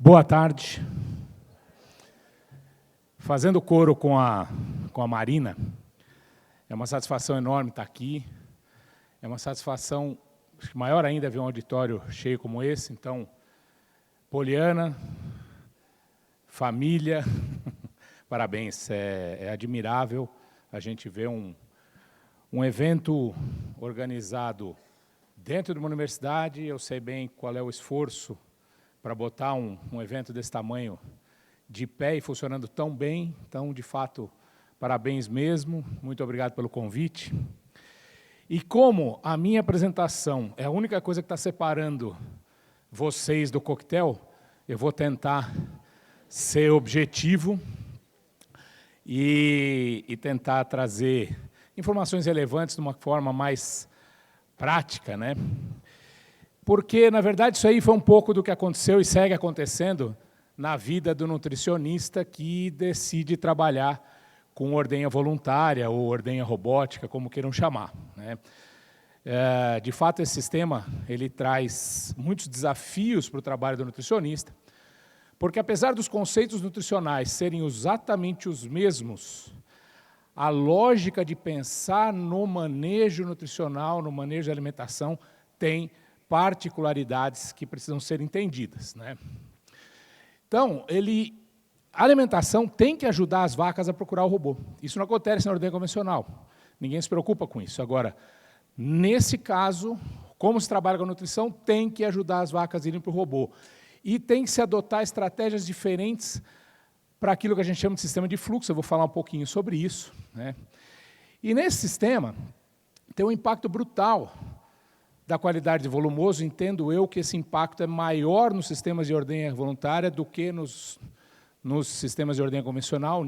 Boa tarde. Fazendo coro com a Marina, é uma satisfação enorme estar aqui, é uma satisfação maior ainda ver um auditório cheio como esse. Então, Poliana, família, parabéns, é admirável a gente ver um evento organizado dentro de uma universidade. Eu sei bem qual é o esforço para botar um evento desse tamanho de pé e funcionando tão bem. Então, de fato, parabéns mesmo, muito obrigado pelo convite. E como a minha apresentação é a única coisa que está separando vocês do coquetel, eu vou tentar ser objetivo e tentar trazer informações relevantes de uma forma mais prática, né? Porque, na verdade, isso aí foi um pouco do que aconteceu e segue acontecendo na vida do nutricionista que decide trabalhar com ordenha voluntária ou ordenha robótica, como queiram chamar, né? De fato, esse sistema ele traz muitos desafios para o trabalho do nutricionista, porque, apesar dos conceitos nutricionais serem exatamente os mesmos, a lógica de pensar no manejo nutricional, no manejo de alimentação, tem particularidades que precisam ser entendidas, né? Então, a alimentação tem que ajudar as vacas a procurar o robô. Isso não acontece na ordenha convencional. Ninguém se preocupa com isso. Agora, nesse caso, como se trabalha com a nutrição, tem que ajudar as vacas a irem para o robô. E tem que se adotar estratégias diferentes para aquilo que a gente chama de sistema de fluxo. Eu vou falar um pouquinho sobre isso, né? E nesse sistema tem um impacto brutal da qualidade de volumoso. Entendo eu que esse impacto é maior nos sistemas de ordenha voluntária do que nos sistemas de ordenha convencional.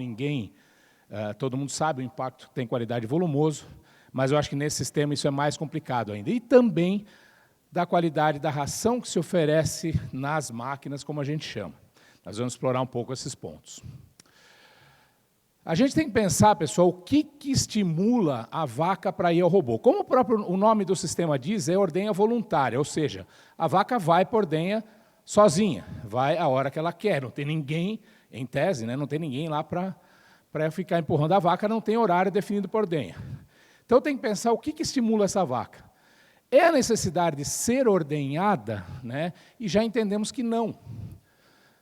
Todo mundo sabe o impacto que tem qualidade de volumoso, mas eu acho que nesse sistema isso é mais complicado ainda. E também da qualidade da ração que se oferece nas máquinas, como a gente chama. Nós vamos explorar um pouco esses pontos. A gente tem que pensar, pessoal, o que estimula a vaca para ir ao robô. Como o nome do sistema diz, é ordenha voluntária, ou seja, a vaca vai para a ordenha sozinha, vai a hora que ela quer, não tem ninguém, em tese, né, não tem ninguém lá para ficar empurrando a vaca, não tem horário definido por ordenha. Então tem que pensar o que estimula essa vaca. É a necessidade de ser ordenhada, né, e já entendemos que não.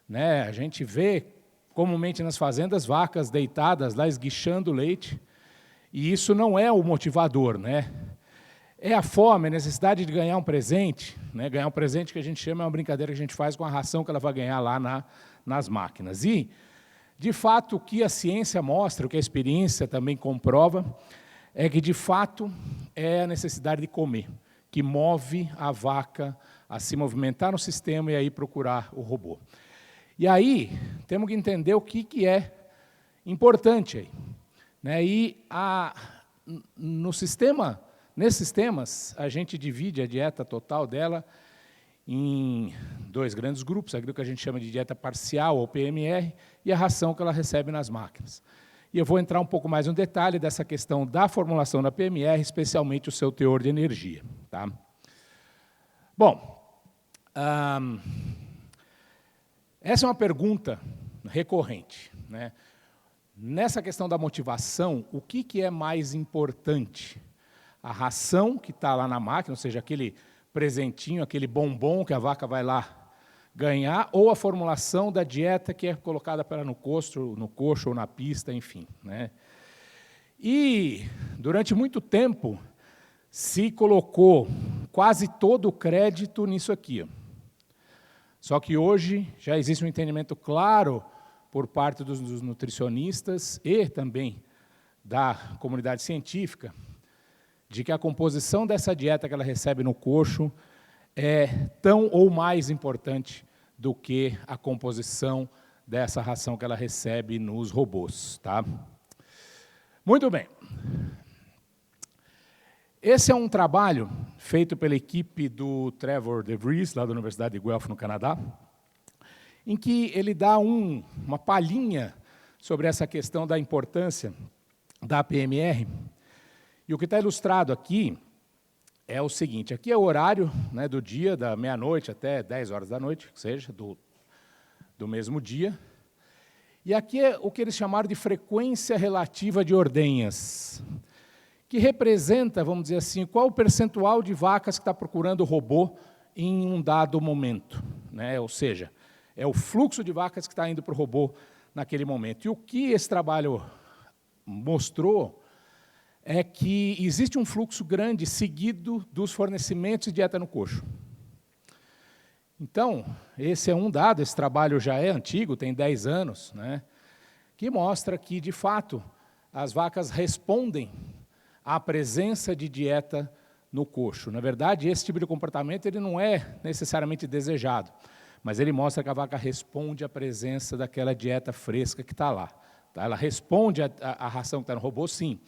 Né, a gente vê comumente nas fazendas, vacas deitadas lá esguichando leite, e isso não é o motivador, né? É a fome, a necessidade de ganhar um presente, né? Ganhar um presente que a gente chama, é uma brincadeira que a gente faz com a ração que ela vai ganhar lá nas máquinas. E, de fato, o que a ciência mostra, o que a experiência também comprova, é que, de fato, é a necessidade de comer, que move a vaca a se movimentar no sistema e aí procurar o robô. E aí, temos que entender o que é importante aí, né? E nesses sistemas, a gente divide a dieta total dela em dois grandes grupos, aquilo que a gente chama de dieta parcial, ou PMR, e a ração que ela recebe nas máquinas. E eu vou entrar um pouco mais no detalhe dessa questão da formulação da PMR, especialmente o seu teor de energia, tá? Bom, essa é uma pergunta recorrente, né? Nessa questão da motivação, o que é mais importante? A ração que está lá na máquina, ou seja, aquele presentinho, aquele bombom que a vaca vai lá ganhar, ou a formulação da dieta que é colocada para ela no coxo ou na pista, enfim, né? E, durante muito tempo, se colocou quase todo o crédito nisso aqui, ó. Só que hoje já existe um entendimento claro por parte dos nutricionistas e também da comunidade científica de que a composição dessa dieta que ela recebe no coxo é tão ou mais importante do que a composição dessa ração que ela recebe nos robôs, tá? Muito bem. Esse é um trabalho feito pela equipe do Trevor DeVries, lá da Universidade de Guelph, no Canadá, em que ele dá uma palhinha sobre essa questão da importância da PMR. E o que está ilustrado aqui é o seguinte: aqui é o horário, né, do dia, da meia-noite até 10 horas da noite, que seja, do mesmo dia. E aqui é o que eles chamaram de frequência relativa de ordenhas, que representa, vamos dizer assim, qual o percentual de vacas que está procurando o robô em um dado momento, né? Ou seja, é o fluxo de vacas que está indo para o robô naquele momento. E o que esse trabalho mostrou é que existe um fluxo grande seguido dos fornecimentos de dieta no coxo. Então, esse é um dado, esse trabalho já é antigo, tem 10 anos, né, que mostra que, de fato, as vacas respondem à presença de dieta no coxo. Na verdade, esse tipo de comportamento ele não é necessariamente desejado, mas ele mostra que a vaca responde à presença daquela dieta fresca que está lá. Tá? Ela responde à ração que está no robô, sim,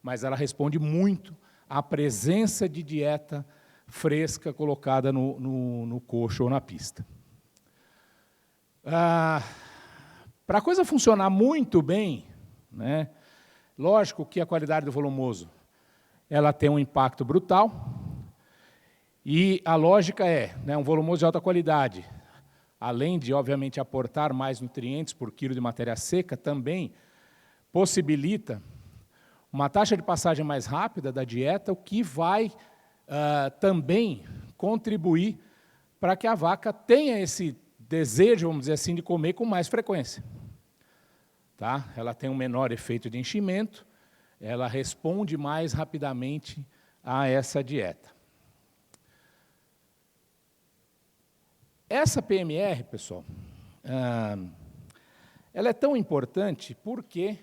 mas ela responde muito à presença de dieta fresca colocada no coxo ou na pista. Para a coisa funcionar muito bem, né, lógico que a qualidade do volumoso ela tem um impacto brutal, e a lógica é, né, um volumoso de alta qualidade, além de, obviamente, aportar mais nutrientes por quilo de matéria seca, também possibilita uma taxa de passagem mais rápida da dieta, o que vai também contribuir para que a vaca tenha esse desejo, vamos dizer assim, de comer com mais frequência. Tá? Ela tem um menor efeito de enchimento, ela responde mais rapidamente a essa dieta. Essa PMR, pessoal, ela é tão importante porque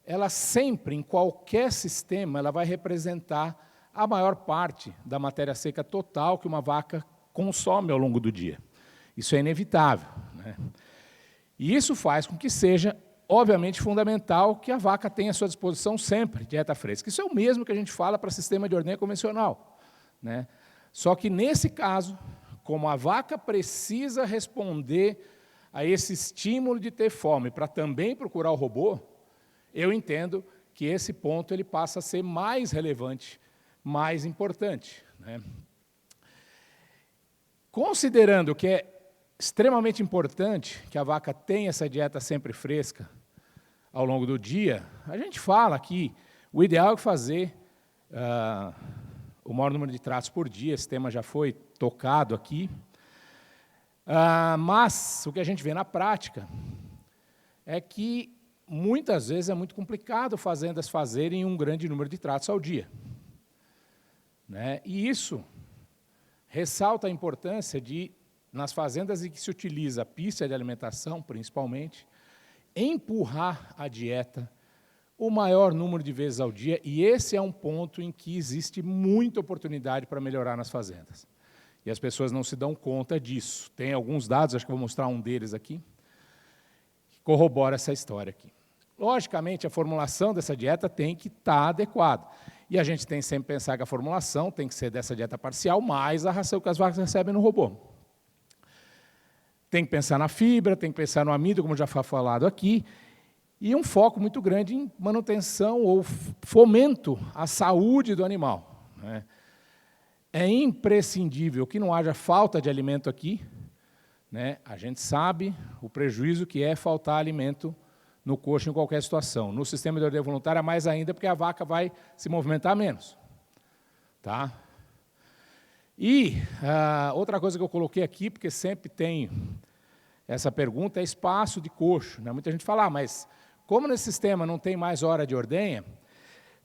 ela sempre, em qualquer sistema, ela vai representar a maior parte da matéria seca total que uma vaca consome ao longo do dia. Isso é inevitável, né? E isso faz com que seja, obviamente, fundamental que a vaca tenha à sua disposição sempre dieta fresca. Isso é o mesmo que a gente fala para sistema de ordenha convencional, né? Só que, nesse caso, como a vaca precisa responder a esse estímulo de ter fome para também procurar o robô, eu entendo que esse ponto ele passa a ser mais relevante, mais importante, né? Considerando que é extremamente importante que a vaca tenha essa dieta sempre fresca ao longo do dia, a gente fala que o ideal é fazer o maior número de tratos por dia, esse tema já foi tocado aqui, mas o que a gente vê na prática é que muitas vezes é muito complicado fazendas fazerem um grande número de tratos ao dia, né? E isso ressalta a importância de, nas fazendas em que se utiliza a pista de alimentação, principalmente, empurrar a dieta o maior número de vezes ao dia, e esse é um ponto em que existe muita oportunidade para melhorar nas fazendas. E as pessoas não se dão conta disso. Tem alguns dados, acho que vou mostrar um deles aqui, que corrobora essa história aqui. Logicamente, a formulação dessa dieta tem que estar adequada. E a gente tem sempre que pensar que a formulação tem que ser dessa dieta parcial, mais a ração que as vacas recebem no robô. Tem que pensar na fibra, tem que pensar no amido, como já foi falado aqui, e um foco muito grande em manutenção ou fomento à saúde do animal, né? É imprescindível que não haja falta de alimento aqui, né? A gente sabe o prejuízo que é faltar alimento no coxo em qualquer situação. No sistema de ordenha voluntária, mais ainda, porque a vaca vai se movimentar menos. Tá? E outra coisa que eu coloquei aqui, porque sempre tem essa pergunta, é espaço de coxo, né? Muita gente fala, mas como nesse sistema não tem mais hora de ordenha,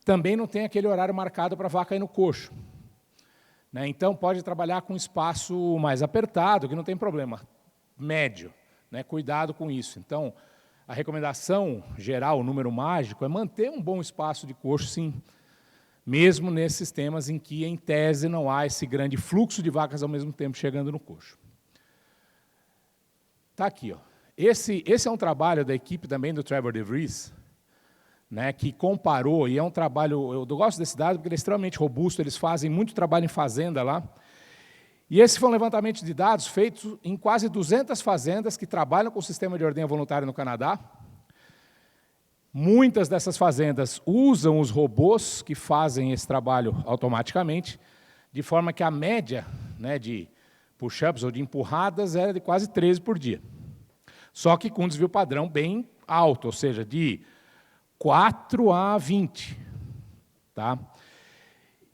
também não tem aquele horário marcado para a vaca ir no coxo, né? Então, pode trabalhar com espaço mais apertado, que não tem problema, médio, né? Cuidado com isso. Então, a recomendação geral, o número mágico, é manter um bom espaço de coxo, sim, mesmo nesses sistemas em que, em tese, não há esse grande fluxo de vacas ao mesmo tempo chegando no coxo. Está aqui, ó. Esse é um trabalho da equipe também do Trevor DeVries, né, que comparou, e é um trabalho, eu gosto desse dado porque ele é extremamente robusto, eles fazem muito trabalho em fazenda lá, e esse foi um levantamento de dados feito em quase 200 fazendas que trabalham com o sistema de ordenha voluntária no Canadá. Muitas dessas fazendas usam os robôs que fazem esse trabalho automaticamente, de forma que a média, né, de push-ups ou de empurradas é de quase 13 por dia. Só que com um desvio padrão bem alto, ou seja, de 4 a 20. Tá?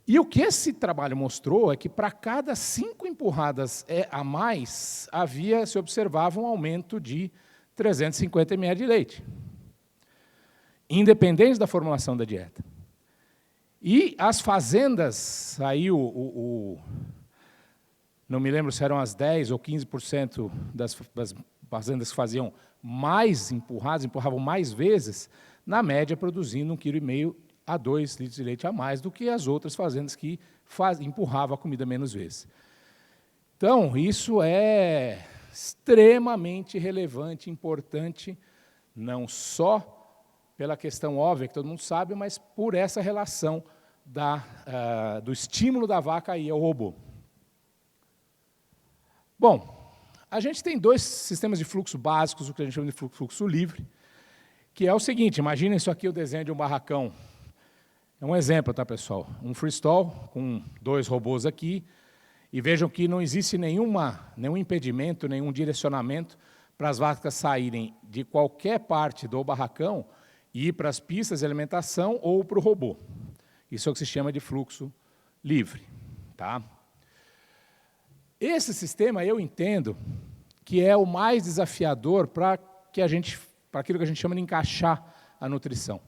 E o que esse trabalho mostrou é que para cada 5 empurradas a mais, se observava um aumento de 350 ml de leite, independente da formulação da dieta. E as fazendas, aí não me lembro se eram as 10% ou 15% das fazendas que faziam mais empurradas, empurravam mais vezes, na média produzindo 1,5 kg a 2 litros de leite a mais do que as outras fazendas que empurravam a comida menos vezes. Então, isso é extremamente relevante, importante, não só pela questão óbvia, que todo mundo sabe, mas por essa relação do estímulo da vaca aí ao robô. Bom, a gente tem 2 sistemas de fluxo básicos, o que a gente chama de fluxo livre, que é o seguinte: imaginem isso aqui, o desenho de um barracão. É um exemplo, tá, pessoal? Um freestall com 2 robôs aqui, e vejam que não existe nenhum impedimento, nenhum direcionamento para as vacas saírem de qualquer parte do barracão e ir para as pistas de alimentação ou para o robô. Isso é o que se chama de fluxo livre. Tá? Esse sistema, eu entendo, que é o mais desafiador para aquilo que a gente chama de encaixar a nutrição.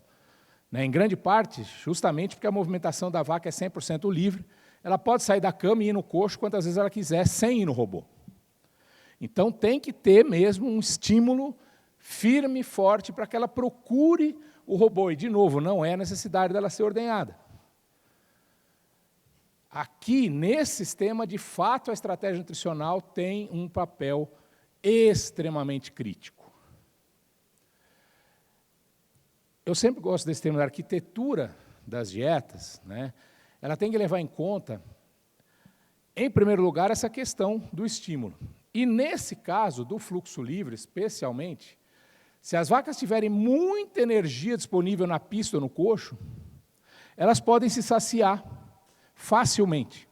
Em grande parte, justamente porque a movimentação da vaca é 100% livre, ela pode sair da cama e ir no coxo quantas vezes ela quiser, sem ir no robô. Então, tem que ter mesmo um estímulo firme e forte para que ela procure o robô. E, de novo, não é necessidade dela ser ordenhada. Aqui, nesse sistema, de fato, a estratégia nutricional tem um papel extremamente crítico. Eu sempre gosto desse termo da arquitetura das dietas, né? Ela tem que levar em conta, em primeiro lugar, essa questão do estímulo. E, nesse caso, do fluxo livre, especialmente, se as vacas tiverem muita energia disponível na pista ou no coxo, elas podem se saciar facilmente.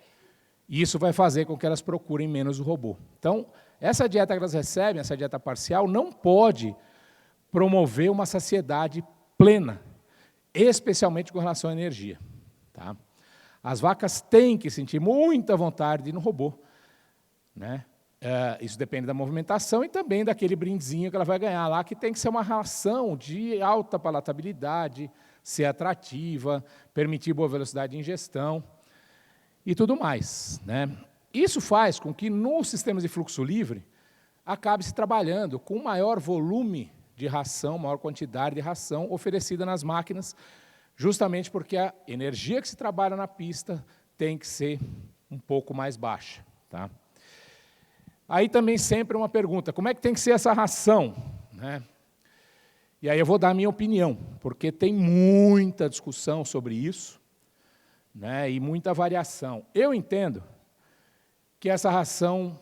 E isso vai fazer com que elas procurem menos o robô. Então, essa dieta que elas recebem, essa dieta parcial, não pode promover uma saciedade plena, especialmente com relação à energia. Tá? As vacas têm que sentir muita vontade de ir no robô. Né? Isso depende da movimentação e também daquele brindezinho que ela vai ganhar lá, que tem que ser uma ração de alta palatabilidade, ser atrativa, permitir boa velocidade de ingestão e tudo mais. Né? Isso faz com que, nos sistemas de fluxo livre, acabe-se trabalhando com maior volume de ração, maior quantidade de ração oferecida nas máquinas, justamente porque a energia que se trabalha na pista tem que ser um pouco mais baixa. Tá? Aí também sempre uma pergunta: como é que tem que ser essa ração? Né? E aí eu vou dar a minha opinião, porque tem muita discussão sobre isso, né, e muita variação. Eu entendo que essa ração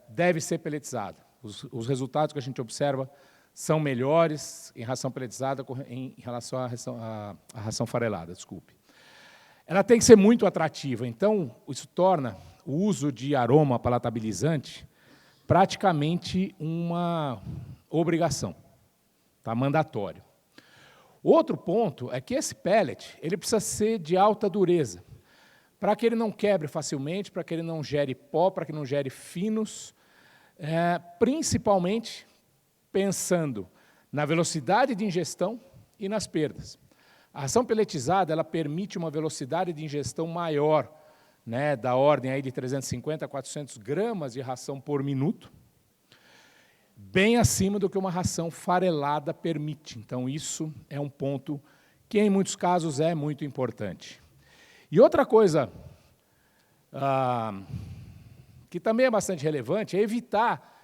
deve ser peletizada. Os resultados que a gente observa são melhores em ração peletizada em relação à ração farelada, desculpe. Ela tem que ser muito atrativa, então isso torna o uso de aroma palatabilizante praticamente uma obrigação, tá? Mandatório. Outro ponto é que esse pellet ele precisa ser de alta dureza, para que ele não quebre facilmente, para que ele não gere pó, para que não gere finos, principalmente pensando na velocidade de ingestão e nas perdas. A ração pelletizada ela permite uma velocidade de ingestão maior, né, da ordem aí de 350 a 400 gramas de ração por minuto, bem acima do que uma ração farelada permite. Então, isso é um ponto que, em muitos casos, é muito importante. E outra coisa que também é bastante relevante é evitar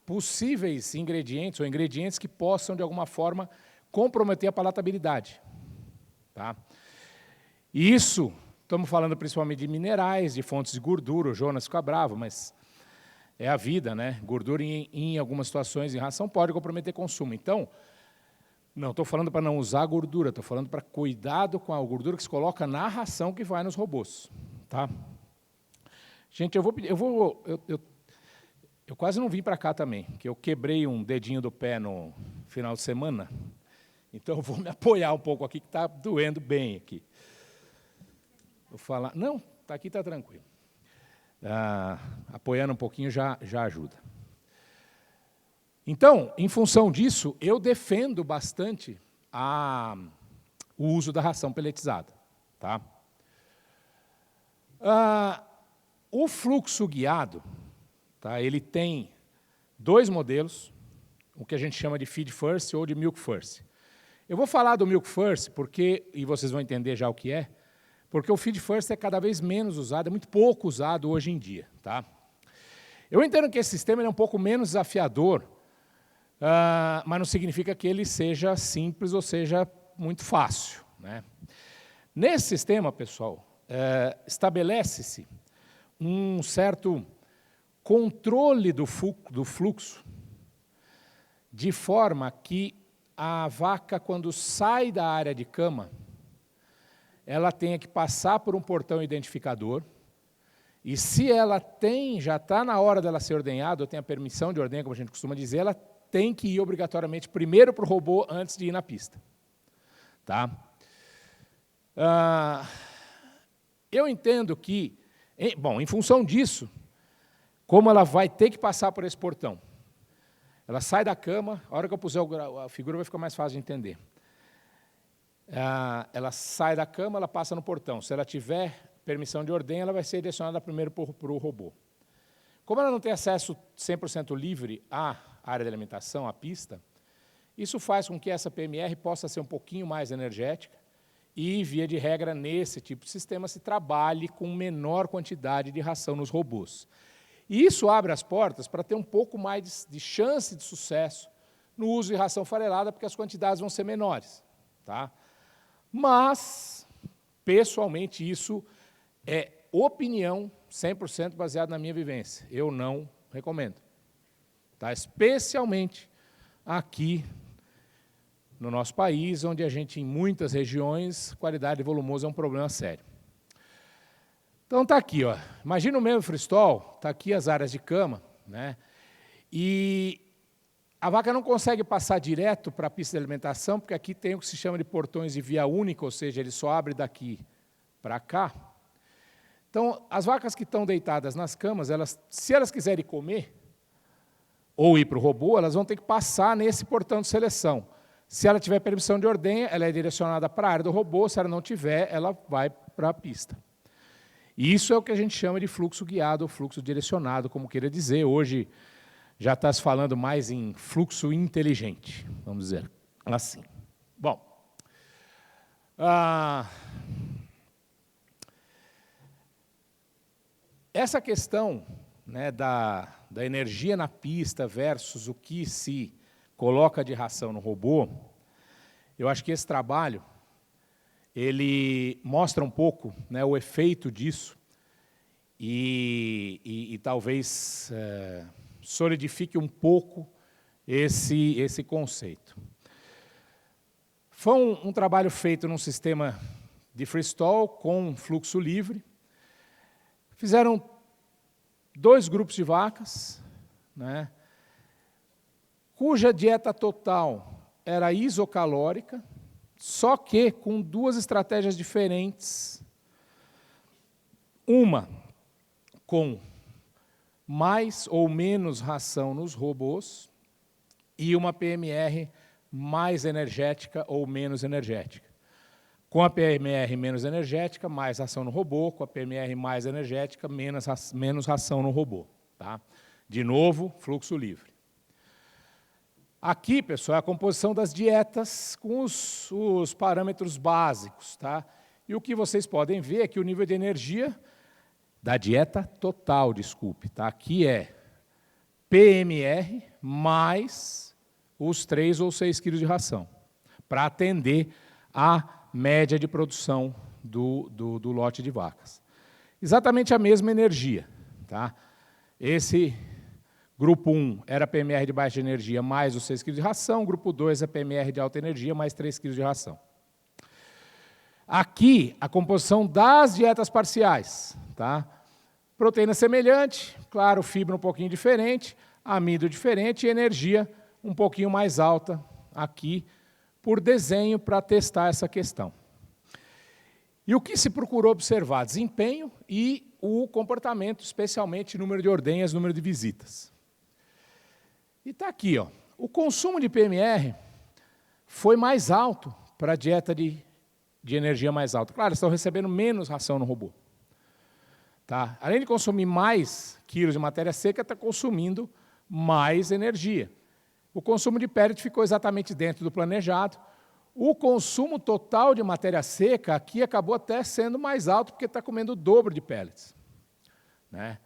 possíveis ingredientes ou ingredientes que possam, de alguma forma, comprometer a palatabilidade. Tá? E isso, estamos falando principalmente de minerais, de fontes de gordura, o Jonas fica bravo, mas é a vida, né? Gordura, em algumas situações, em ração, pode comprometer consumo. Então, não estou falando para não usar gordura, estou falando para cuidado com a gordura que se coloca na ração que vai nos robôs. Tá? Gente, Eu quase não vim para cá também, porque eu quebrei um dedinho do pé no final de semana, então eu vou me apoiar um pouco aqui, que está doendo bem aqui. Vou falar... Não, aqui está tranquilo. Apoiando um pouquinho já ajuda. Então, em função disso, eu defendo bastante o uso da ração peletizada. Tá? O fluxo guiado, tá, ele tem 2 modelos, o que a gente chama de feed first ou de milk first. Eu vou falar do milk first, e vocês vão entender já o que é, porque o feed first é cada vez menos usado, é muito pouco usado hoje em dia. Tá? Eu entendo que esse sistema é um pouco menos desafiador, mas não significa que ele seja simples ou seja muito fácil. Né? Nesse sistema, pessoal, estabelece-se um certo controle do fluxo, de forma que a vaca, quando sai da área de cama, ela tenha que passar por um portão identificador, e se ela já está na hora dela ser ordenhada, ou tem a permissão de ordenha, como a gente costuma dizer, ela tem que ir obrigatoriamente primeiro para o robô antes de ir na pista. Tá? Eu entendo que, em função disso, como ela vai ter que passar por esse portão, ela sai da cama, a hora que eu puser a figura vai ficar mais fácil de entender. Ela sai da cama, ela passa no portão. Se ela tiver permissão de ordenha, ela vai ser direcionada primeiro para o robô. Como ela não tem acesso 100% livre à área de alimentação, à pista, isso faz com que essa PMR possa ser um pouquinho mais energética e, via de regra, nesse tipo de sistema, se trabalhe com menor quantidade de ração nos robôs. E isso abre as portas para ter um pouco mais de chance de sucesso no uso de ração farelada, porque as quantidades vão ser menores. Tá? Mas, pessoalmente, isso é opinião 100% baseada na minha vivência. Eu não recomendo. Tá? Especialmente aqui no nosso país, onde a gente, em muitas regiões, qualidade volumosa é um problema sério. Então, está aqui, ó. Imagina o mesmo freestall, está aqui as áreas de cama, né? E a vaca não consegue passar direto para a pista de alimentação, porque aqui tem o que se chama de portões de via única, ou seja, ele só abre daqui para cá. Então, as vacas que estão deitadas nas camas, se elas quiserem comer ou ir para o robô, elas vão ter que passar nesse portão de seleção. Se ela tiver permissão de ordenha, ela é direcionada para a área do robô, se ela não tiver, ela vai para a pista. E isso é o que a gente chama de fluxo guiado ou fluxo direcionado, como queira dizer. Hoje já está se falando mais em fluxo inteligente, vamos dizer assim. Bom, essa questão, né, da energia na pista versus o que se coloca de ração no robô, eu acho que esse trabalho ele mostra um pouco, né, o efeito disso e talvez solidifique um pouco esse conceito. Foi um trabalho feito num sistema de freestall com fluxo livre. Fizeram 2 grupos de vacas, né, cuja dieta total era isocalórica, só que com 2 estratégias diferentes. Uma com mais ou menos ração nos robôs e uma PMR mais energética ou menos energética. Com a PMR menos energética, mais ração no robô, com a PMR mais energética, menos ração no robô. Tá? De novo, fluxo livre. Aqui, pessoal, é a composição das dietas com os parâmetros básicos. Tá? E o que vocês podem ver é que o nível de energia da dieta total, desculpe, tá? Aqui é PMR mais os 3 ou 6 quilos de ração, para atender a média de produção do lote de vacas. Exatamente a mesma energia. Tá? Esse grupo 1 era PMR de baixa energia mais os 6 quilos de ração, grupo 2 é PMR de alta energia mais 3 quilos de ração. Aqui, a composição das dietas parciais. Tá? Proteína semelhante, claro, fibra um pouquinho diferente, amido diferente e energia um pouquinho mais alta aqui, por desenho, para testar essa questão. E o que se procurou observar? Desempenho e o comportamento, especialmente número de ordenhas, número de visitas. E está aqui, ó, o consumo de PMR foi mais alto para a dieta de energia mais alta. Claro, estão recebendo menos ração no robô. Tá? Além de consumir mais quilos de matéria seca, está consumindo mais energia. O consumo de pellet ficou exatamente dentro do planejado. O consumo total de matéria seca aqui acabou até sendo mais alto, porque está comendo o dobro de pellets. Né?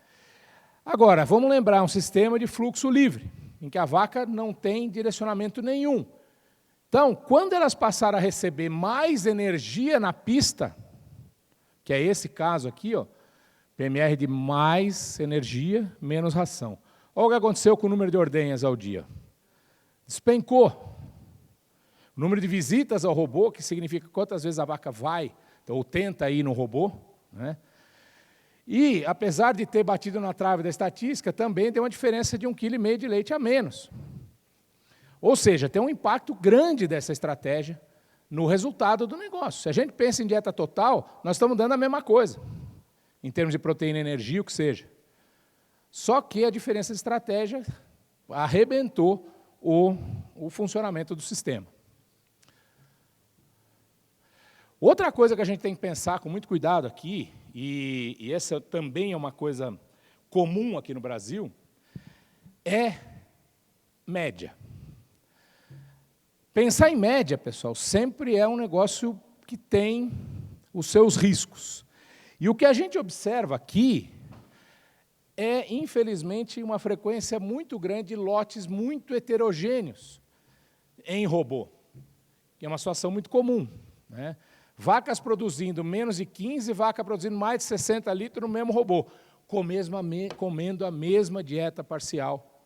Agora, vamos lembrar um sistema de fluxo livre, em que a vaca não tem direcionamento nenhum. Então, quando elas passaram a receber mais energia na pista, que é esse caso aqui, ó, PMR de mais energia, menos ração. Olha o que aconteceu com o número de ordenhas ao dia. Despencou. O número de visitas ao robô, que significa quantas vezes a vaca vai, ou tenta ir no robô, né? E, apesar de ter batido na trave da estatística, também tem uma diferença de 1,5 kg de leite a menos. Ou seja, tem um impacto grande dessa estratégia no resultado do negócio. Se a gente pensa em dieta total, nós estamos dando a mesma coisa, em termos de proteína, energia, o que seja. Só que a diferença de estratégia arrebentou o funcionamento do sistema. Outra coisa que a gente tem que pensar com muito cuidado aqui, e essa também é uma coisa comum aqui no Brasil, é média. Pensar em média, pessoal, sempre é um negócio que tem os seus riscos. E o que a gente observa aqui é, infelizmente, uma frequência muito grande de lotes muito heterogêneos em robô, que é uma situação muito comum, né? Vacas produzindo menos de 15, vaca produzindo mais de 60 litros no mesmo robô, comendo a mesma dieta parcial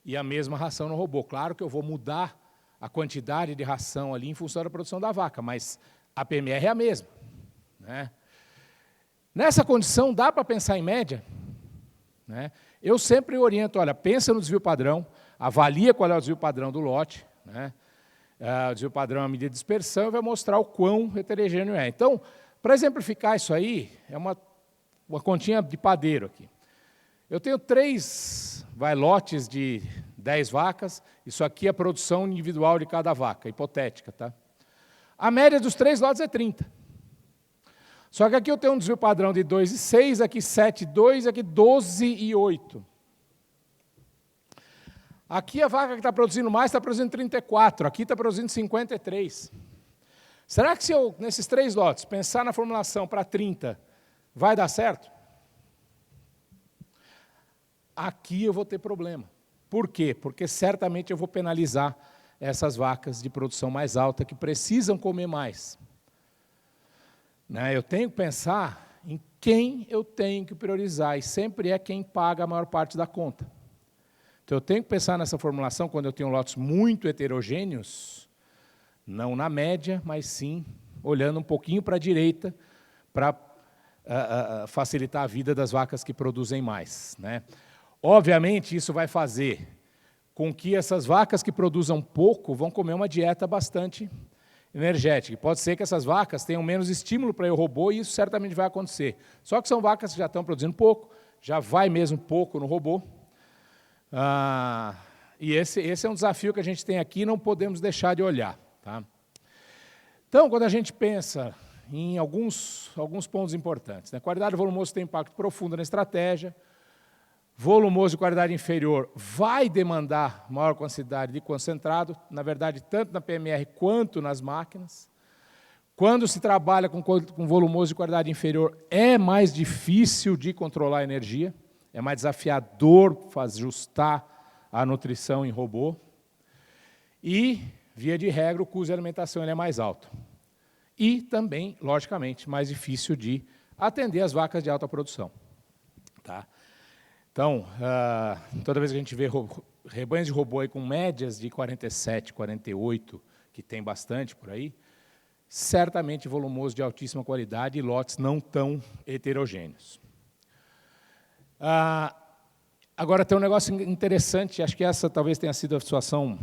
e a mesma ração no robô. Claro que eu vou mudar a quantidade de ração ali em função da produção da vaca, mas a PMR é a mesma, né? Nessa condição, dá para pensar em média? Né? Eu sempre oriento, olha, pensa no desvio padrão, avalia qual é o desvio padrão do lote, né? O desvio padrão é a medida de dispersão e vai mostrar o quão heterogêneo é. Então, para exemplificar isso aí, é uma continha de padeiro aqui. Eu tenho 3 lotes de 10 vacas, isso aqui é a produção individual de cada vaca, hipotética. Tá? A média dos 3 lotes é 30. Só que aqui eu tenho um desvio padrão de 2,6, aqui 7,2, aqui 12,8. Aqui a vaca que está produzindo mais está produzindo 34, aqui está produzindo 53. Será que se eu, nesses 3 lotes, pensar na formulação para 30, vai dar certo? Aqui eu vou ter problema. Por quê? Porque certamente eu vou penalizar essas vacas de produção mais alta que precisam comer mais. Eu tenho que pensar em quem eu tenho que priorizar, e sempre é quem paga a maior parte da conta. Então, eu tenho que pensar nessa formulação quando eu tenho lotes muito heterogêneos, não na média, mas sim olhando um pouquinho para a direita, para facilitar a vida das vacas que produzem mais. Né? Obviamente, isso vai fazer com que essas vacas que produzam pouco vão comer uma dieta bastante energética. Pode ser que essas vacas tenham menos estímulo para ir ao robô, e isso certamente vai acontecer. Só que são vacas que já estão produzindo pouco, já vai mesmo pouco no robô. E esse é um desafio que a gente tem aqui e não podemos deixar de olhar. Tá? Então, quando a gente pensa em alguns pontos importantes, né? Qualidade volumoso tem impacto profundo na estratégia, volumoso de qualidade inferior vai demandar maior quantidade de concentrado, na verdade, tanto na PMR quanto nas máquinas. Quando se trabalha com volumoso de qualidade inferior, é mais difícil de controlar a energia, é mais desafiador ajustar a nutrição em robô. E, via de regra, o custo de alimentação ele é mais alto. E também, logicamente, mais difícil de atender as vacas de alta produção. Tá? Então, toda vez que a gente vê rebanhos de robô aí com médias de 47, 48, que tem bastante por aí, certamente volumoso de altíssima qualidade e lotes não tão heterogêneos. Agora, tem um negócio interessante, acho que essa talvez tenha sido a situação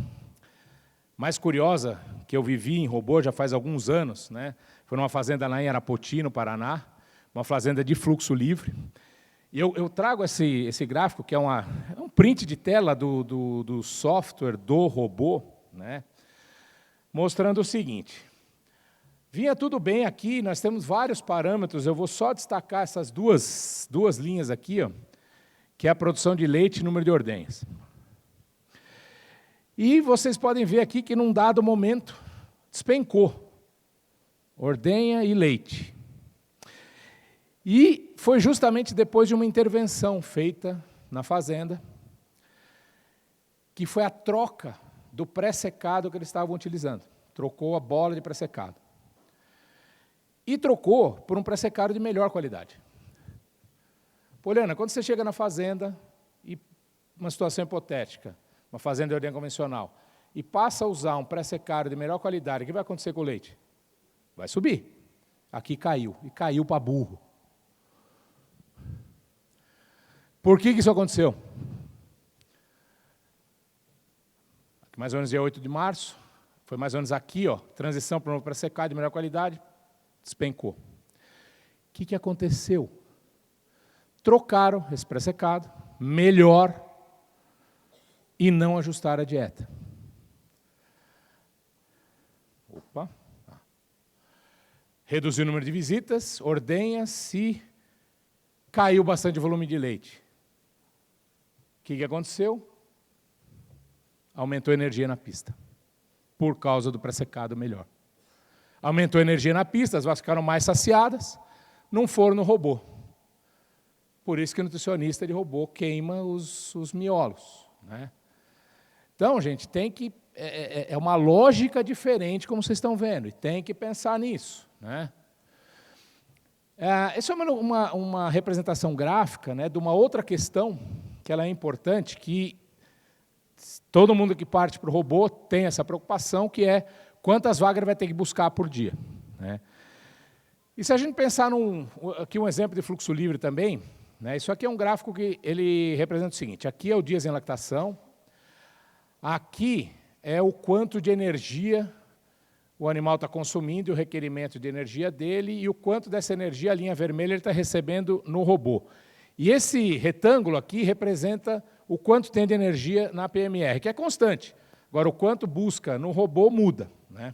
mais curiosa que eu vivi em robô já faz alguns anos, né? Foi numa fazenda lá em Arapoti, no Paraná, uma fazenda de fluxo livre. E eu trago esse gráfico, que é um print de tela do software do robô, né? Mostrando o seguinte. Vinha tudo bem aqui, nós temos vários parâmetros, eu vou só destacar essas duas linhas aqui, ó, que é a produção de leite e número de ordenhas. E vocês podem ver aqui que, num dado momento, despencou ordenha e leite. E foi justamente depois de uma intervenção feita na fazenda, que foi a troca do pré-secado que eles estavam utilizando. Trocou a bola de pré-secado. E trocou por um pré-secado de melhor qualidade. Poliana, quando você chega na fazenda, e uma situação hipotética, uma fazenda de ordenha convencional, e passa a usar um pré-secado de melhor qualidade, o que vai acontecer com o leite? Vai subir. Aqui caiu, e caiu para burro. Por que isso aconteceu? Mais ou menos dia 8 de março, foi mais ou menos aqui, ó, transição para um pré-secado de melhor qualidade, despencou. O que aconteceu? Trocaram esse pré-secado, melhor, e não ajustaram a dieta. Opa. Reduziu o número de visitas, ordenhas e caiu bastante o volume de leite. O que aconteceu? Aumentou a energia na pista, por causa do pré-secado melhor. Aumentou a energia na pista, as vacas ficaram mais saciadas, não foram no robô. Por isso que o nutricionista de robô queima os miolos, né? Então, gente, tem que... É uma lógica diferente, como vocês estão vendo, e tem que pensar nisso, né? Essa é uma representação gráfica, né, de uma outra questão que ela é importante, que todo mundo que parte para o robô tem essa preocupação, que é quantas vagas ele vai ter que buscar por dia, né? E se a gente pensar aqui um exemplo de fluxo livre também, né, isso aqui é um gráfico que ele representa o seguinte, aqui é o dias em lactação, aqui é o quanto de energia o animal está consumindo, o requerimento de energia dele e o quanto dessa energia, a linha vermelha, ele está recebendo no robô. E esse retângulo aqui representa o quanto tem de energia na PMR, que é constante. Agora, o quanto busca no robô muda, né?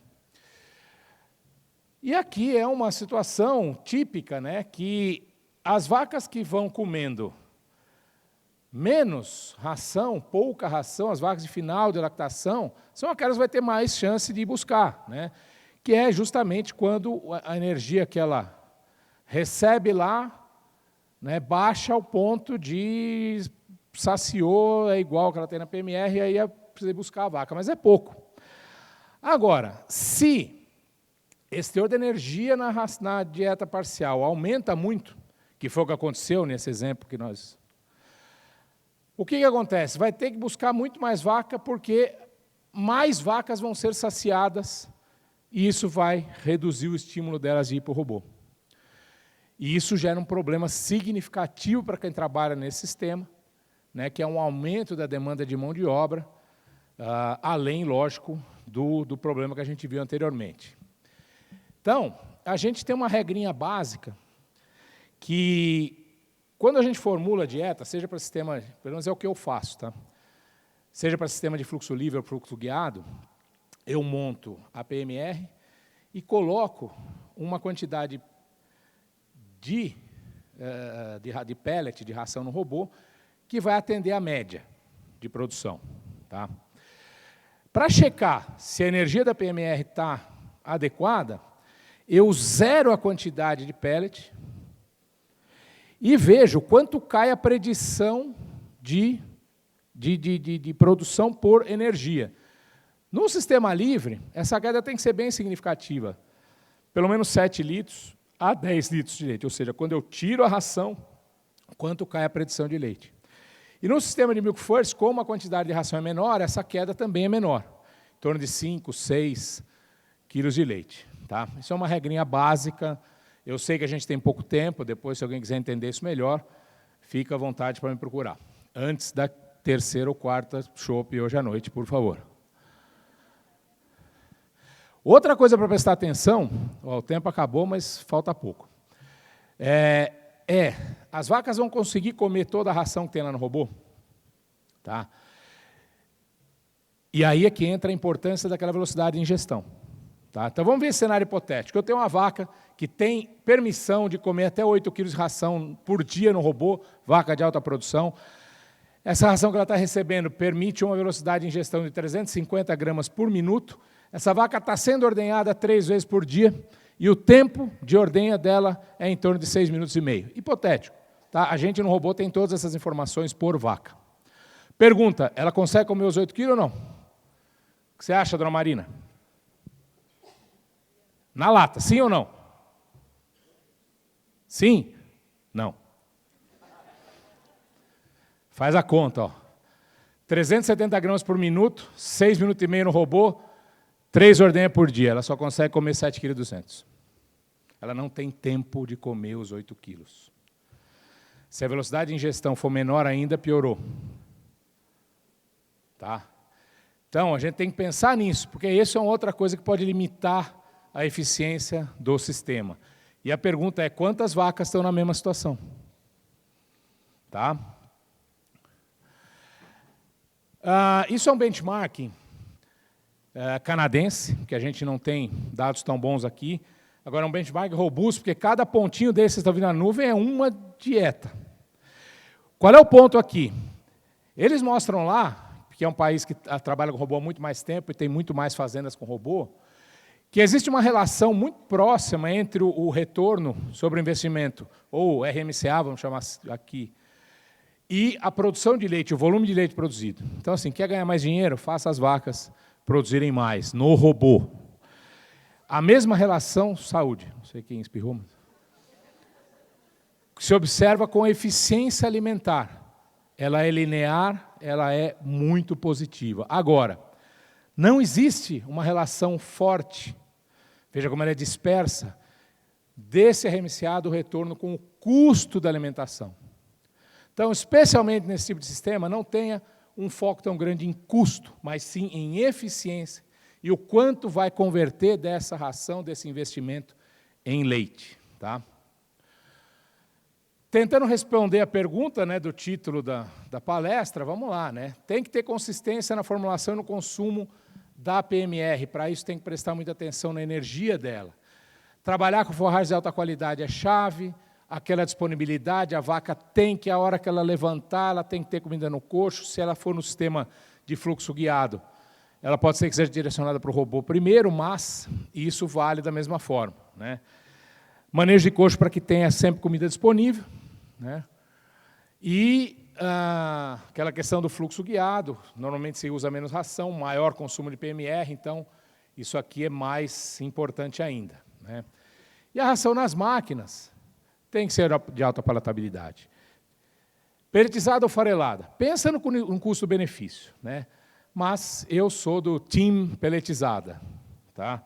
E aqui é uma situação típica, né, que as vacas que vão comendo menos ração, pouca ração, as vacas de final de lactação, são aquelas que vai ter mais chance de ir buscar, né? Que é justamente quando a energia que ela recebe lá, né, baixa ao ponto de saciou, é igual que ela tem na PMR, e aí precisa ir buscar a vaca, mas é pouco. Agora, se esse teor de energia na dieta parcial aumenta muito, que foi o que aconteceu nesse exemplo que nós... O que acontece? Vai ter que buscar muito mais vaca, porque mais vacas vão ser saciadas, e isso vai reduzir o estímulo delas de ir para o robô. E isso gera um problema significativo para quem trabalha nesse sistema, né, que é um aumento da demanda de mão de obra, além, lógico, do problema que a gente viu anteriormente. Então, a gente tem uma regrinha básica que, quando a gente formula a dieta, seja para sistema, pelo menos é o que eu faço, tá? Seja para sistema de fluxo livre ou fluxo guiado, eu monto a PMR e coloco uma quantidade de pellet, de ração no robô, que vai atender a média de produção, tá? Para checar se a energia da PMR está adequada, eu zero a quantidade de pellet e vejo quanto cai a predição de produção por energia. No sistema livre, essa queda tem que ser bem significativa, pelo menos 7 litros a 10 litros de leite, ou seja, quando eu tiro a ração, quanto cai a predição de leite. E no sistema de Milk First, como a quantidade de ração é menor, essa queda também é menor, em torno de 5, 6 quilos de leite. Tá? Isso é uma regrinha básica. Eu sei que a gente tem pouco tempo, depois, se alguém quiser entender isso melhor, fica à vontade para me procurar. Antes da terceira ou quarta chopp hoje à noite, por favor. Outra coisa para prestar atenção, o tempo acabou, mas falta pouco. As vacas vão conseguir comer toda a ração que tem lá no robô? Tá? E aí é que entra a importância daquela velocidade de ingestão. Tá? Então vamos ver esse cenário hipotético. Eu tenho uma vaca que tem permissão de comer até 8 quilos de ração por dia no robô, vaca de alta produção. Essa ração que ela está recebendo permite uma velocidade de ingestão de 350 gramas por minuto. Essa vaca está sendo ordenhada 3 vezes por dia e o tempo de ordenha dela é em torno de 6 minutos e meio. Hipotético. Tá? A gente no robô tem todas essas informações por vaca. Pergunta, ela consegue comer os 8 quilos ou não? O que você acha, dona Marina? Na lata, sim ou não? Sim? Não. Faz a conta, ó. 370 gramas por minuto, 6 minutos e meio no robô, 3 ordenhas por dia. Ela só consegue comer 7,2 kg. Ela não tem tempo de comer os 8 quilos. Se a velocidade de ingestão for menor ainda, piorou. Tá? Então, a gente tem que pensar nisso, porque isso é uma outra coisa que pode limitar a eficiência do sistema. E a pergunta é, quantas vacas estão na mesma situação? Tá? Isso é um benchmarking canadense, que a gente não tem dados tão bons aqui. Agora, é um benchmark robusto, porque cada pontinho desse que está vindo na nuvem é uma dieta. Qual é o ponto aqui? Eles mostram lá, que é um país que trabalha com robô há muito mais tempo e tem muito mais fazendas com robô, que existe uma relação muito próxima entre o retorno sobre o investimento, ou RMCA, vamos chamar aqui, e a produção de leite, o volume de leite produzido. Então, assim, quer ganhar mais dinheiro? Faça as vacas produzirem mais, no robô. A mesma relação, saúde, não sei quem espirrou, mas... se observa com a eficiência alimentar. Ela é linear, ela é muito positiva. Agora, não existe uma relação forte, veja como ela é dispersa, desse RMCA do retorno com o custo da alimentação. Então, especialmente nesse tipo de sistema, não tenha um foco tão grande em custo, mas sim em eficiência e o quanto vai converter dessa ração, desse investimento, em leite. Tá? Tentando responder a pergunta, né, do título da palestra, vamos lá. Né? Tem que ter consistência na formulação e no consumo da PMR. Para isso, tem que prestar muita atenção na energia dela. Trabalhar com forragens de alta qualidade é chave, aquela disponibilidade, a vaca tem que, a hora que ela levantar, ela tem que ter comida no coxo. Se ela for no sistema de fluxo guiado, ela pode ser que seja direcionada para o robô primeiro, mas isso vale da mesma forma. Né? Manejo de coxo para que tenha sempre comida disponível. Né? E aquela questão do fluxo guiado, normalmente se usa menos ração, maior consumo de PMR, então isso aqui é mais importante ainda. Né? E a ração nas máquinas tem que ser de alta palatabilidade. Pelletizada ou farelada? Pensa no custo-benefício, né? Mas eu sou do time pelletizada. Tá?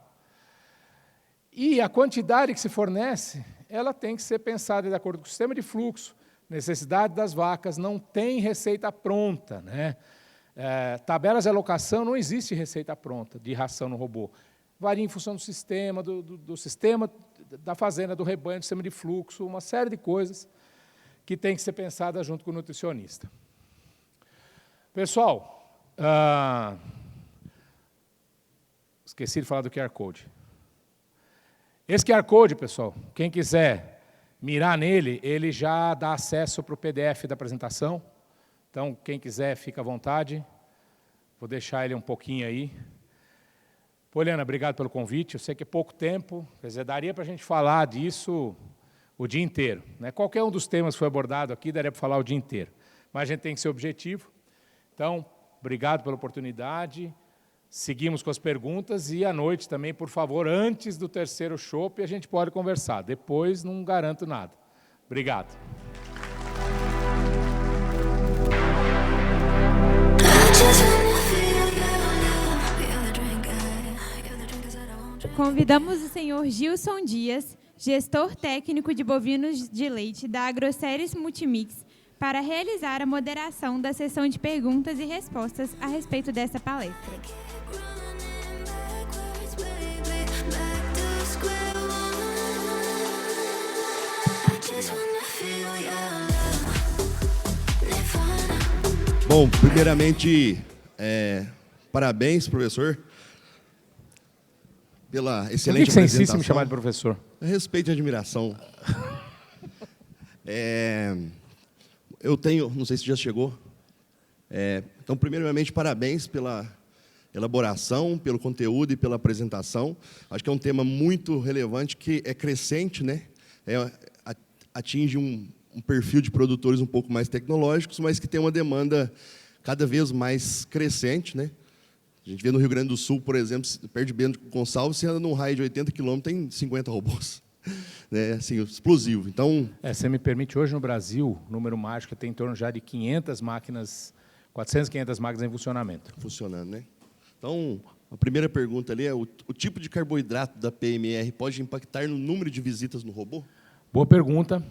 E a quantidade que se fornece, ela tem que ser pensada de acordo com o sistema de fluxo, necessidade das vacas, não tem receita pronta. Né? Tabelas de alocação, não existe receita pronta de ração no robô. Varia em função do sistema, do sistema da fazenda, do rebanho, do sistema de fluxo, uma série de coisas que tem que ser pensada junto com o nutricionista. Pessoal, esqueci de falar do QR Code. Esse QR Code, pessoal, quem quiser mirar nele, ele já dá acesso para o PDF da apresentação. Então, quem quiser, fica à vontade. Vou deixar ele um pouquinho aí. Poliana, obrigado pelo convite. Eu sei que é pouco tempo, quer dizer, daria para a gente falar disso o dia inteiro. Né? Qualquer um dos temas que foi abordado aqui, daria para falar o dia inteiro. Mas a gente tem que ser objetivo. Então, obrigado pela oportunidade. Seguimos com as perguntas e à noite também, por favor, antes do terceiro chopp, a gente pode conversar. Depois, não garanto nada. Obrigado. Convidamos o senhor Gilson Dias, gestor técnico de bovinos de leite da AgroSéries Multimix, para realizar a moderação da sessão de perguntas e respostas a respeito dessa palestra. Bom, primeiramente, parabéns, professor, pela excelente Por que você apresentação. insiste em me chamar de professor? Respeito e admiração. Eu tenho, não sei se já chegou. Então, primeiramente, parabéns pela elaboração, pelo conteúdo e pela apresentação. Acho que é um tema muito relevante, que é crescente, né? Atinge um perfil de produtores um pouco mais tecnológicos, mas que tem uma demanda cada vez mais crescente, né? A gente vê no Rio Grande do Sul, por exemplo, perto de Bento Gonçalves, você anda num raio de 80 quilômetros, tem 50 robôs. Né? Assim, explosivo. Então, você me permite, hoje no Brasil, o número mágico tem em torno já de 500 máquinas, 400, 500 máquinas em funcionamento. Funcionando, né? Então, a primeira pergunta ali é, o tipo de carboidrato da PMR pode impactar no número de visitas no robô? Boa pergunta.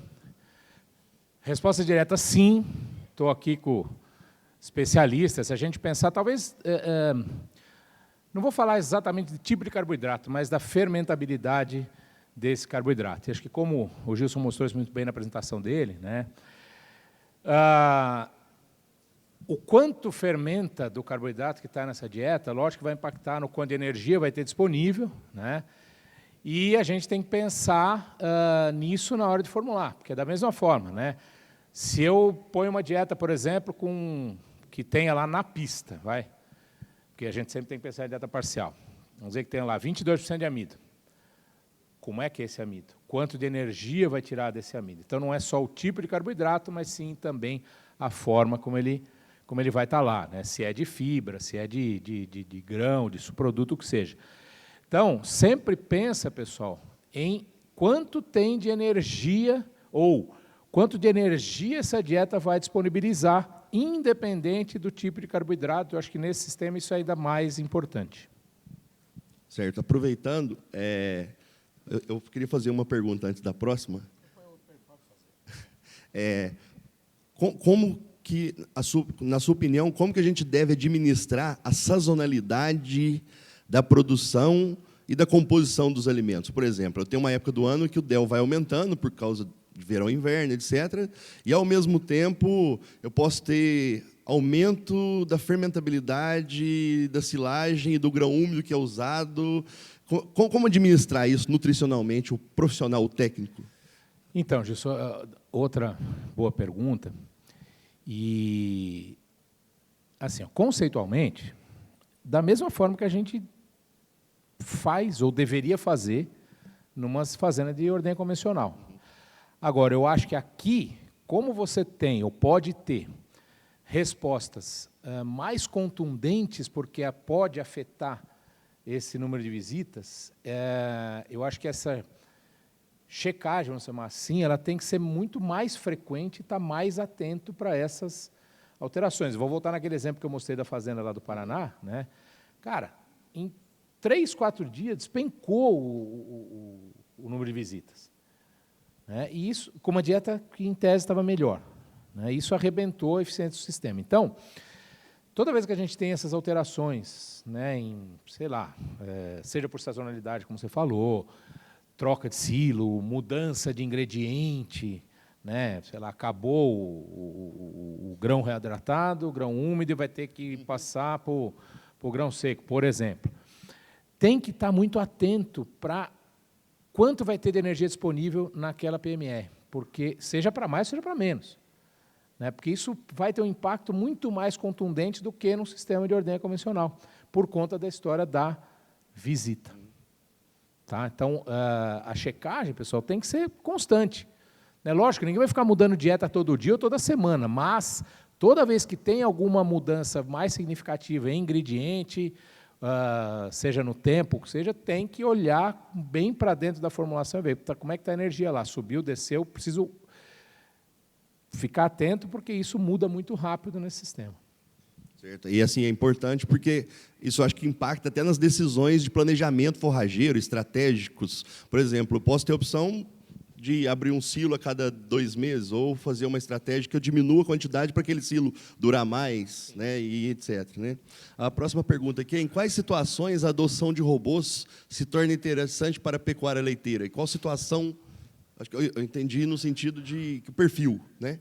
Resposta direta, sim. Estou aqui com especialistas. Se a gente pensar, talvez... não vou falar exatamente de tipo de carboidrato, mas da fermentabilidade desse carboidrato. E acho que, como o Gilson mostrou isso muito bem na apresentação dele, né, o quanto fermenta do carboidrato que está nessa dieta, lógico que vai impactar no quanto de energia vai ter disponível, né, e a gente tem que pensar nisso na hora de formular, porque é da mesma forma, né, se eu ponho uma dieta, por exemplo, que tenha lá na pista, porque a gente sempre tem que pensar em dieta parcial, vamos dizer que tenha lá 22% de amido. Como é que é esse amido? Quanto de energia vai tirar desse amido? Então, não é só o tipo de carboidrato, mas sim também a forma como ele vai estar lá, né? Se é de fibra, se é de grão, de subproduto, o que seja. Então, sempre pensa, pessoal, em quanto tem de energia, ou quanto de energia essa dieta vai disponibilizar, independente do tipo de carboidrato. Eu acho que nesse sistema isso é ainda mais importante. Certo. Aproveitando, eu queria fazer uma pergunta antes da próxima. Como que, na sua opinião, como que a gente deve administrar a sazonalidade da produção e da composição dos alimentos? Por exemplo, eu tenho uma época do ano que o DEL vai aumentando por causa de verão e inverno, etc. E, ao mesmo tempo, eu posso ter aumento da fermentabilidade, da silagem e do grão úmido que é usado. Como administrar isso nutricionalmente, o profissional, o técnico? Então, Gilson, outra boa pergunta. E, assim, conceitualmente, da mesma forma que a gente faz ou deveria fazer numa fazenda de ordenha convencional. Agora, eu acho que aqui, como você tem ou pode ter respostas mais contundentes, porque pode afetar esse número de visitas, eu acho que essa checagem, vamos chamar assim, ela tem que ser muito mais frequente e estar mais atento para essas alterações. Vou voltar naquele exemplo que eu mostrei da fazenda lá do Paraná, né? Cara, em 3, 4 dias despencou o número de visitas, né? E isso com uma dieta que, em tese, estava melhor, né? Isso arrebentou a eficiência do sistema. Então, toda vez que a gente tem essas alterações, né, sei lá, seja por sazonalidade, como você falou, troca de silo, mudança de ingrediente, né, sei lá, acabou o grão reidratado, o grão úmido, e vai ter que passar para o grão seco, por exemplo. Tem que estar muito atento para quanto vai ter de energia disponível naquela PMR, porque seja para mais, seja para menos. Porque isso vai ter um impacto muito mais contundente do que no sistema de ordenha convencional, por conta da história da visita. Tá? Então, a checagem, pessoal, tem que ser constante. Lógico, ninguém vai ficar mudando dieta todo dia ou toda semana, mas toda vez que tem alguma mudança mais significativa em ingrediente, seja no tempo, seja, tem que olhar bem para dentro da formulação e ver como é que está a energia lá. Subiu, desceu, preciso ficar atento, porque isso muda muito rápido nesse sistema. Certo. E, assim, é importante porque isso acho que impacta até nas decisões de planejamento forrageiro, estratégicos. Por exemplo, eu posso ter a opção de abrir um silo a cada 2 meses, ou fazer uma estratégia que eu diminua a quantidade para aquele silo durar mais, né, e etc. Né? A próxima pergunta aqui é: em quais situações a adoção de robôs se torna interessante para a pecuária leiteira? E qual situação, acho que eu entendi no sentido de perfil, né?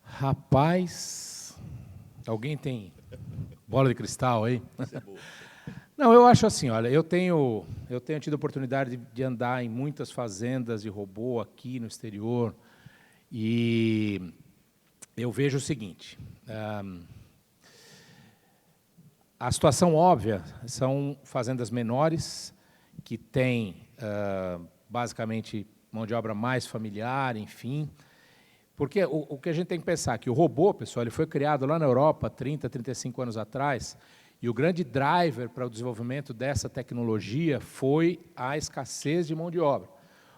Rapaz, alguém tem bola de cristal aí? Não, eu acho assim, olha, eu tenho tido a oportunidade de andar em muitas fazendas de robô aqui no exterior, e eu vejo o seguinte: a situação óbvia são fazendas menores, que têm, basicamente, mão de obra mais familiar, enfim. Porque o que a gente tem que pensar é que o robô, pessoal, ele foi criado lá na Europa 30, 35 anos atrás, e o grande driver para o desenvolvimento dessa tecnologia foi a escassez de mão de obra.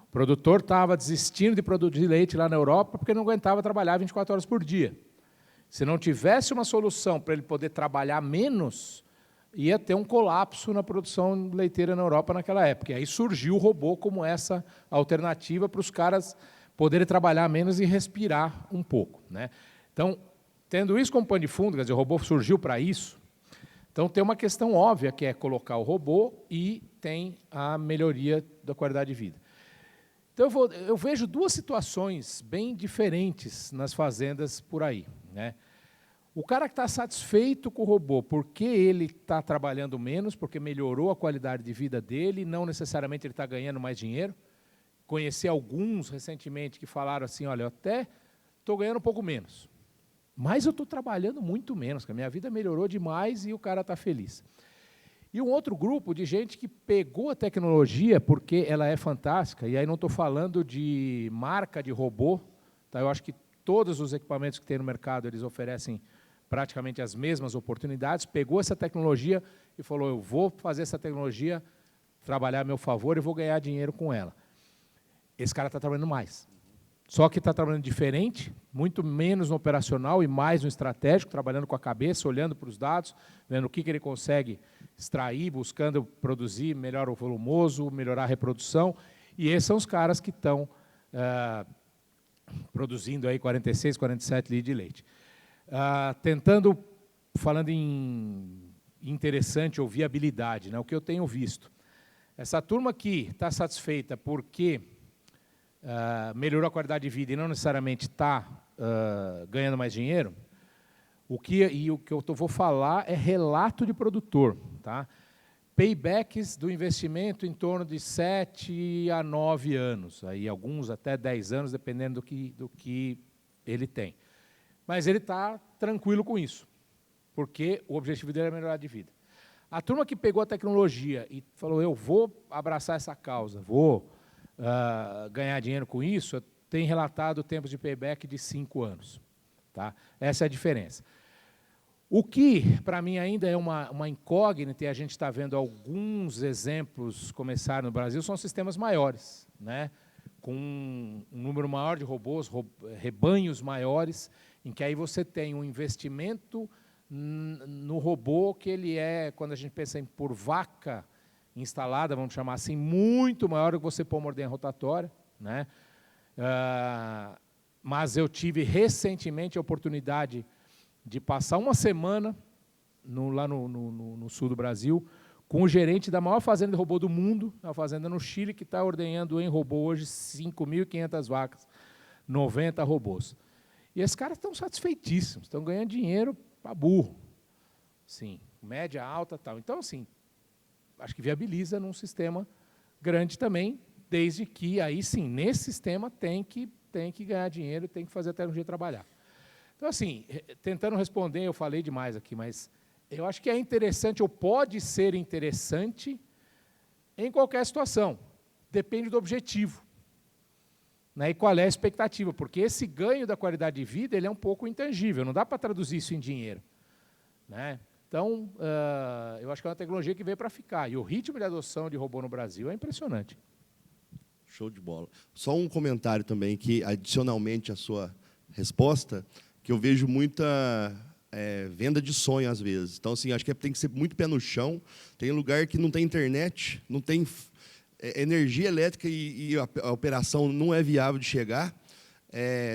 O produtor estava desistindo de produzir leite lá na Europa porque não aguentava trabalhar 24 horas por dia. Se não tivesse uma solução para ele poder trabalhar menos, ia ter um colapso na produção leiteira na Europa naquela época. E aí surgiu o robô como essa alternativa para os caras poderem trabalhar menos e respirar um pouco, né? Então, tendo isso como pano de fundo, quer dizer, o robô surgiu para isso. Então, tem uma questão óbvia, que é colocar o robô, e tem a melhoria da qualidade de vida. Então, eu vejo duas situações bem diferentes nas fazendas por aí, né? O cara que está satisfeito com o robô porque ele está trabalhando menos, porque melhorou a qualidade de vida dele, não necessariamente ele está ganhando mais dinheiro. Conheci alguns recentemente que falaram assim: olha, eu até estou ganhando um pouco menos, mas eu estou trabalhando muito menos, que a minha vida melhorou demais e o cara está feliz. E um outro grupo de gente que pegou a tecnologia porque ela é fantástica, e aí não estou falando de marca de robô, tá? Eu acho que todos os equipamentos que tem no mercado, eles oferecem praticamente as mesmas oportunidades, pegou essa tecnologia e falou: eu vou fazer essa tecnologia trabalhar a meu favor e vou ganhar dinheiro com ela. Esse cara está trabalhando mais. Só que está trabalhando diferente, muito menos no operacional e mais no estratégico, trabalhando com a cabeça, olhando para os dados, vendo o que ele consegue extrair, buscando produzir melhor o volumoso, melhorar a reprodução. E esses são os caras que estão produzindo aí 46, 47 litros de leite. Falando em interessante ou viabilidade, né, o que eu tenho visto. Essa turma que está satisfeita porque melhorou a qualidade de vida e não necessariamente está ganhando mais dinheiro, o que eu vou falar é relato de produtor, tá? Paybacks do investimento em torno de 7 a 9 anos, aí alguns até 10 anos, dependendo do que ele tem. Mas ele está tranquilo com isso, porque o objetivo dele é melhorar de vida. A turma que pegou a tecnologia e falou: eu vou abraçar essa causa, vou ganhar dinheiro com isso, tem relatado tempos de payback de 5 anos. Tá? Essa é a diferença. O que, para mim, ainda é uma incógnita, e a gente está vendo alguns exemplos começarem no Brasil, são sistemas maiores, né? Com um número maior de robôs, rebanhos maiores, em que aí você tem um investimento no robô que ele é, quando a gente pensa por vaca instalada, vamos chamar assim, muito maior do que você pôr uma ordenha rotatória, né? Mas eu tive recentemente a oportunidade de passar uma semana lá no sul do Brasil com o gerente da maior fazenda de robô do mundo, uma fazenda no Chile, que está ordenhando em robô hoje 5.500 vacas, 90 robôs. E esses caras estão satisfeitíssimos, estão ganhando dinheiro para burro. Sim, média, alta, tal. Então, assim, acho que viabiliza num sistema grande também, desde que, aí sim, nesse sistema tem que ganhar dinheiro, tem que fazer a tecnologia trabalhar. Então, assim, tentando responder, eu falei demais aqui, mas eu acho que é interessante, ou pode ser interessante, em qualquer situação. Depende do objetivo, né, e qual é a expectativa, porque esse ganho da qualidade de vida ele é um pouco intangível, não dá para traduzir isso em dinheiro, né? Então, eu acho que é uma tecnologia que veio para ficar. E o ritmo de adoção de robô no Brasil é impressionante. Show de bola. Só um comentário também, que adicionalmente à sua resposta, que eu vejo muita venda de sonho às vezes. Então, assim, acho que tem que ser muito pé no chão. Tem lugar que não tem internet, não tem energia elétrica e a operação não é viável de chegar,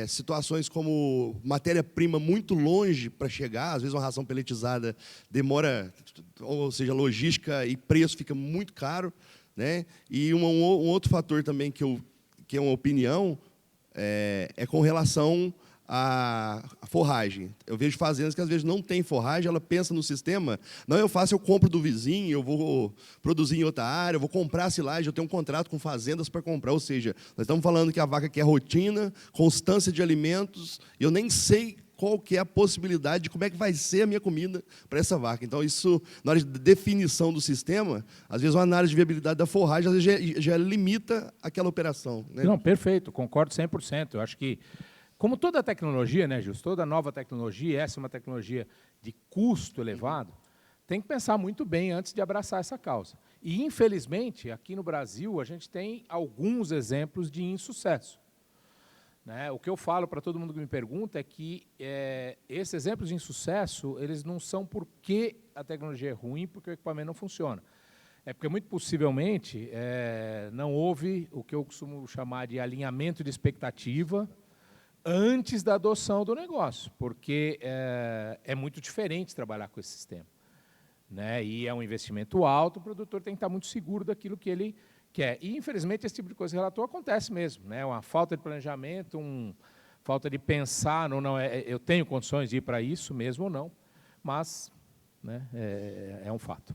situações como matéria-prima muito longe para chegar, às vezes uma ração peletizada demora, ou seja, logística e preço fica muito caro, né? E um outro fator também que é uma opinião é com relação à forragem. Eu vejo fazendas que às vezes não tem forragem, ela pensa no sistema, não, eu compro do vizinho, eu vou produzir em outra área, eu vou comprar a silagem, eu tenho um contrato com fazendas para comprar, ou seja, nós estamos falando que a vaca quer rotina, constância de alimentos, e eu nem sei qual que é a possibilidade de como é que vai ser a minha comida para essa vaca. Então, isso, na hora de definição do sistema, às vezes uma análise de viabilidade da forragem às vezes já limita aquela operação, né? Não, perfeito, concordo 100%. Eu acho que, como toda tecnologia, né, Justo? Toda nova tecnologia, essa é uma tecnologia de custo elevado, tem que pensar muito bem antes de abraçar essa causa. E, infelizmente, aqui no Brasil, a gente tem alguns exemplos de insucesso. Né? O que eu falo para todo mundo que me pergunta é que esses exemplos de insucesso, eles não são porque a tecnologia é ruim, porque o equipamento não funciona. É porque, muito possivelmente, não houve o que eu costumo chamar de alinhamento de expectativa antes da adoção do negócio, porque é muito diferente trabalhar com esse sistema. Né? E é um investimento alto, o produtor tem que estar muito seguro daquilo que ele quer. E, infelizmente, esse tipo de coisa que relatou acontece mesmo. Né? Uma falta de planejamento, falta de pensar, eu tenho condições de ir para isso mesmo ou não, mas, né, é um fato.